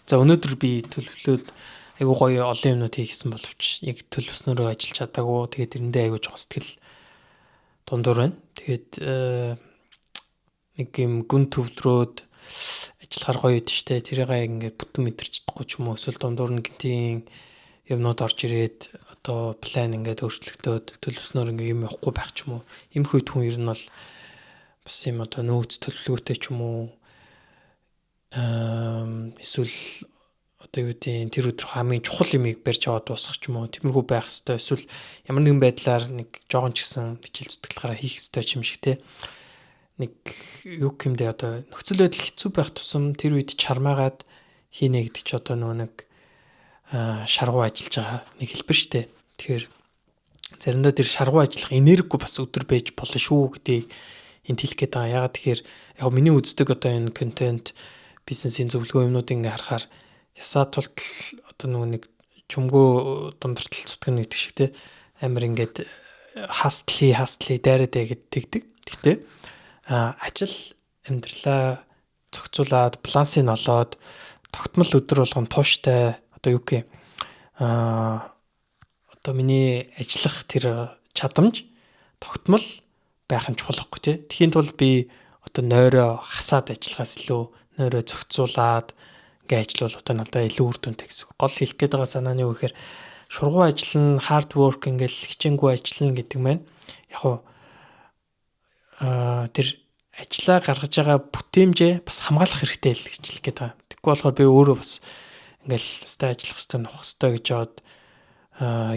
За өнөөдөр би төлөвлөөд айгуу гоё олон юмнууд хийсэн боловч яг төлөвснөрөө ажиллаж чадаагүй. Тэгээд тэрэндээ айгуу жоо сэтгэл дундуур байна. Тэгээд нэг юм гүн төвлөрөөд ажиллахаар гоё идэв штэ. Тэрийг ингээд бүтэн мэдэрч чадахгүй ч юм уу. Эсвэл дундуур нь гинтийн юмнууд орж ирээд одоо план ингээд өөрчлөгдөөд төлөвснөр ингээд юм явахгүй байх ч юм уу. Иймэрхүү хүн ер нь бол бас юм одоо нөөц төлөвлөгөөтэй ч юм уу. Эсвэл одоо юу гэдэг тэр өдөр хамгийн чухал юмыг барьж аваад дуусгах ч юм уу. Тиймэрхүү байх хэвээр. Эсвэл ямар нэгэн байдлаар нэг жоохон ч гэсэн бичил зүтгэлгаараа хийх хэвээр юм шиг те. Нэг юу гэмдээ одоо нөхцөл байдал хэцүү байх тусам тэр үед чармаагаад хийнэ гэдэг чи одоо нөгөө нэг шаргуу ажиллаж байгаа нэг хэлбэр штэ. Тэгэхээр заримдаа тэр шаргуу ажиллах энергигүй бас өдөр байж болно шүү гэдгийг энд хэлэх гээд байгаа. Ягаад тэгэхээр яг миний үздэг одоо энэ контент бизнесийн зөвлөгөө юмнуудыг ингээ харахаар ясаа тултал одоо нөгөө нэг чөмгөө дундартал зүтгэн гэдэг шиг те амар ингээд хастлий дайраад байгаад тэгдэг. Тэгтээ ажил амьдралаа зохицуулаад балансыг олоод тогтмол өдөр болгон тууштай одоо юу гэх одоо миний ажиллах тэр чадамж тогтмол байх нь чухал байхгүй тий. Тэхийн тулд би одоо нойроо хасаад ажиллахаас илүү нойроо зохицуулаад ингээ ажиллавал одоо надад илүү үр дүнтэй гэсэн. Гол хэлэх гээд байгаа санааны юу гэхээр шургуу ажил нь hard work ингээл хичээнгүй ажиллана гэдэг маань яг хуу тэр ажиллаа гаргаж байгаа бүтээмжээ бас хамгаалах хэрэгтэй л гэж хэлэх гээд байгаа. Тэгэхгүй болохоор би өөрөө бас ингээл хэвээр ажиллах хэвээр нухах хэвээр гэж жоод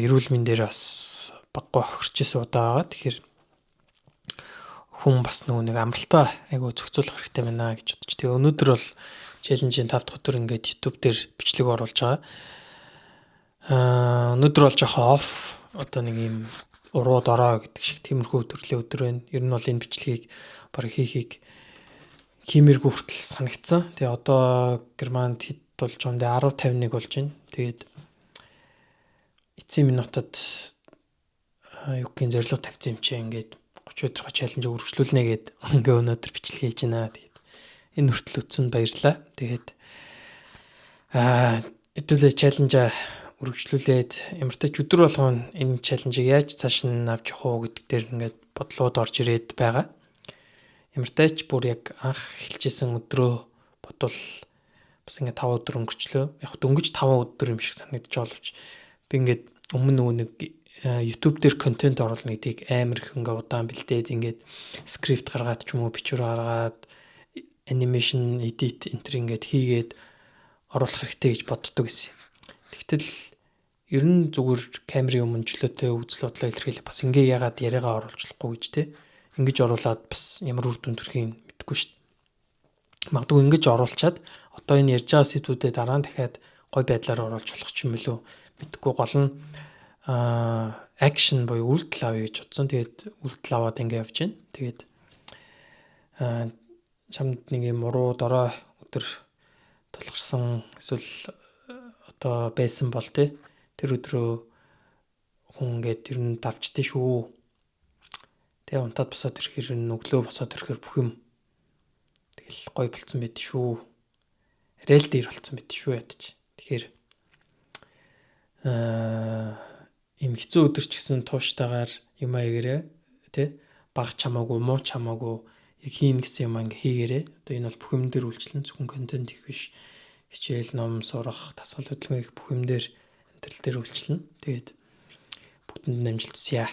эрүүл мэндээр бас баггүй хохирчээсээ удаа байгаа. Тэгэхээр хүн бас нөгөө нэг амралтаа айгу зохицуулах хэрэгтэй байна гэж бодож. Тэгээ өнөөдөр бол челленжийн 5 дахь өдөр ингээд YouTube дээр бичлэг оруулж байгаа. Өнөөдөр бол жоохон офф одоо нэг юм уруу дорой гэдэг шиг тиймэрхүү төрлийн өдөр байна. Ер нь бол энэ бичлэгийг баг хийхийг хиймэргүй хүртэл санагдсан. Тэгээ одоо Германд хэд болж байгаа юм бэ? 10:51 болж байна. Тэгээд эцсийн минутад юу гин зорилго тавьсан юм чи ингээд 30 өдрийнхөө чаленж үргэлжлүүлнэ гэд ингээ өнөөдөр бичлэг хийж байна. Тэгээд энэ хүртэл үтсэнд баярлалаа. Тэгээд хэдүүлээ чаленжаа үргэлжлүүлээд ямар ч өдөр болгон энэ чаленжийг яаж цааш нь авч явах уу гэдэг дээр ингээд бодлоод орж ирээд байгаа. Ямар ч бүр яг анх эхэлжсэн өдрөө бодвол бас ингээд 5 өдөр өнгөрчлөө. Яг дөнгөж 5 өдөр юм шиг санагдаж боловч би ингээд өмнө нөгөө нэг YouTube дээр контент оруулна гэдгийг амар их ингээ удаан бэлдээд ингээд скрипт гаргаад ч юм уу бичвэр гаргаад анимашн edit энтер ингээд хийгээд оруулах хэрэгтэй гэж боддог гэсэн. Тэгтэл ер нь зүгээр камерын өмнө чөлөөтэй үзэл бодлоо илэрхийлэх бас ингээ ягаад яриагаа оруулчихлахгүй гэж те. Ингэж оруулаад бас ямар үр дүн төрхийг мэдэхгүй шүү дээ. Магадгүй ингэж оруулчаад одоо энэ ярьж байгаа сэдвүүдэд дараа нь дахиад гой байдлаар оруулж болох ч юм билүү мэдэхгүй. Гол нь акшн буюу үйлдэл авъя гэж бодсон. Тэгээд үйлдэл аваад ингэ явж байна. Тэгээд чамд нэг юм уруу дорой өдөр тулгарсан эсвэл одоо байсан бол тэ тэр өдрөө хүн ингээд ер нь давчдээ шүү. Тэгээ унтаад босоод ирэхээр өглөө босоод ирэхээр бүх юм тэгэл гой болцсон байд шүү. Арай л дээр болцсон байд шүү ядаж. Тэгэхээр им хэцүү өдөр ч гэсэн тууштайгаар юм аягаарэ тий баг чамаагүй муу чамаагүй яг хийн гэсэн юм ингээ хийгээрээ. Одоо энэ бол бүх юм дээр үйлчлэн зөвхөн контент их биш. Хичээл, ном, сурах, дасгал хөдөлгөөн их бүх юм дээр энэ төр дээр үйлчлэн. Тэгээд бүгдэнд амжилт хүсье.